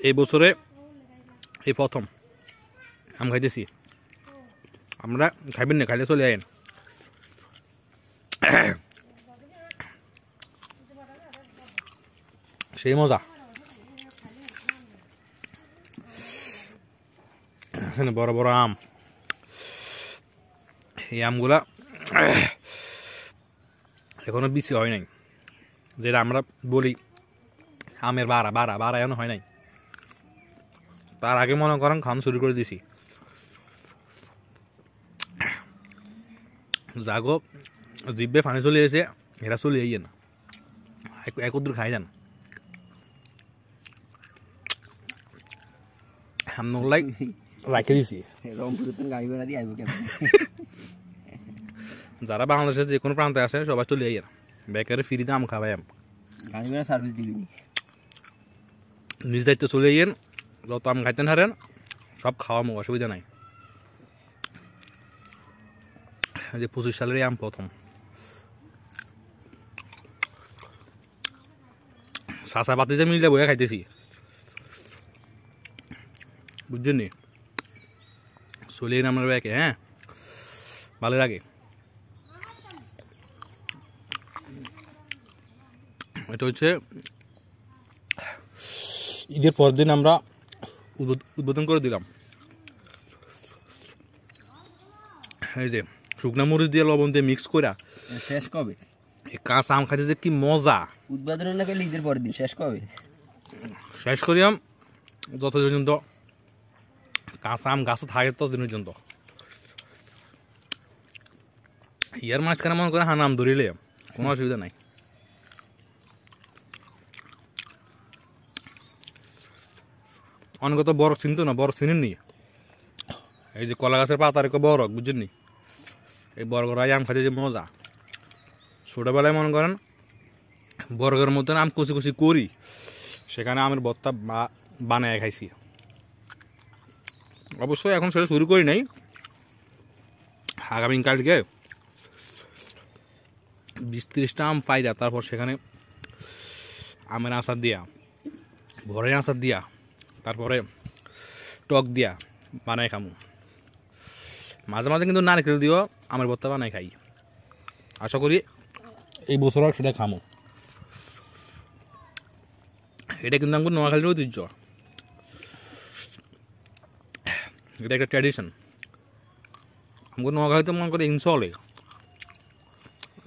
এই বছরে এই প্রথম আম খাইতেছি। আমরা খাইবেন না, খাইলে চলে আইন। সেই মজা। এখানে বড় বড় আম, এই আমগুলা এখনো বিচি হয় নাই, যেটা আমরা বলি আমের বাড়া বাড়া বাড়া এখনো হয় নাই। তার আগে মনে করেন খাওয়ানো শুরু করে দিছি। জাগো জিব্বে ফানি চলে এসে এরা চলে আইয়ে না, একদূর খাই যান। আমনগুলাই রাখে দিছি। যারা বাংলাদেশের যে কোনো প্রান্তে আসে সবাই চলে আইয়ে বেকারে ফ্রিতে আম খাওয়াই। আম সার্ভিস দিবি নিজ দায়িত্ব চলে আইয়েন, যত আম খাইতেন হারেন সব খাওয়ামো, অসুবিধা নাই। যে 25 সালের আম প্রথম সাসা পাতি যে মিলে বয়ে খাইতেছি, বুঝছেন নি? চলে এন আমার ব্যাকে। হ্যাঁ, ভালো লাগে। এটা হচ্ছে ঈদের পরের দিন আমরা উদ্বোধন করে দিলাম। এই যে শুকনা মরিচ দিয়ে লবণ দিয়ে মিক্স করে শেষ কবে? কাঁচা আম খাইতে যে কি মজা। উদ্বোধন না করলে ঈদের পরের দিন শেষ কবে? শেষ করিয়াম যত পর্যন্ত কাঁচা আম গাছে থাকে ততদিন পর্যন্ত। ইয়ার মাঝখানে মনে করে হান আম ধরিলে কোনো অসুবিধা নাই। অনেক তো বরফ চিনতো না, বরফ চিনেন নি? এই যে কলা গাছের পাতার একটা বরফ, বুঝছেন নি? এই বরগরাই আম খাইতে যে মজা। ছোটোবেলায় মনে করেন বরগের মতন আম কুচি কুচি করি, সেখানে আমের ভর্তা বানায় খাইছি। অবশ্যই এখন সেটা শুরু করি নাই, আগামীকালকে 20-30টা আম পাইরা তারপর সেখানে আমের আচার দিয়া, ভরের আচার দিয়া, তারপরে টক দিয়া বানাই খামু। মাঝে মাঝে কিন্তু নারকেল দিয়েও আমের ভর্তা বানাই খাই। আশা করি এই বছর সেটা খামো। এটা কিন্তু আমাকে নোয়াখালীর ঐতিহ্য, এটা একটা ট্র্যাডিশন। আমাকে নোয়াখালীতে মনে করে ইনসলে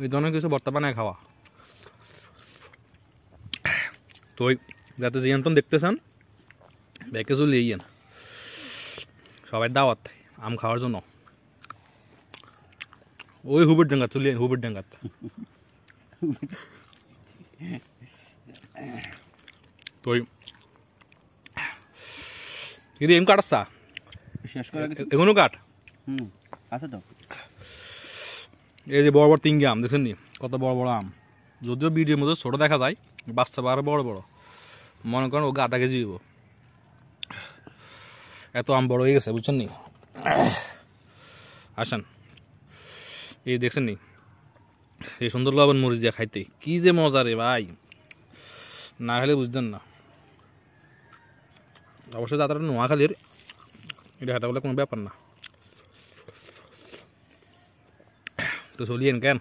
এই ধরনের কিছু ভর্তা বানায় খাওয়া। তো যাতে জিয়ান্তন দেখতেছেন ব্যাকে চলে ইয়েন, সবাই দাওয়াত আম খাওয়ার জন্য। ওই হুবের ডাঙ্গাত চলে, হুবের ডাঙ্গাত। তো যদি এম কাটছা এখনো কাট আছে তো। এই যে বড় বড় তিনগে আম দেখছেন নি, কত বড় বড় আম। যদিও ভিডিওর মধ্যে ছোট দেখা যায়, বাস্তবে আরো বড় বড়। মনে করেন ও আধা কেজি দিব, এত আম বড় হয়ে গেছে, বুঝছেন নি? আসেন, এই দেখছেন নি এই সুন্দর লবণ মরিচ দিয়ে খাইতে কি যে মজা রে ভাই, না খেলে বুঝতেন না। অবশ্যই যাত্রা নোয়াখালীর, এটা হাতে বলে কোনো ব্যাপার না। তো চলিয়েন কেন।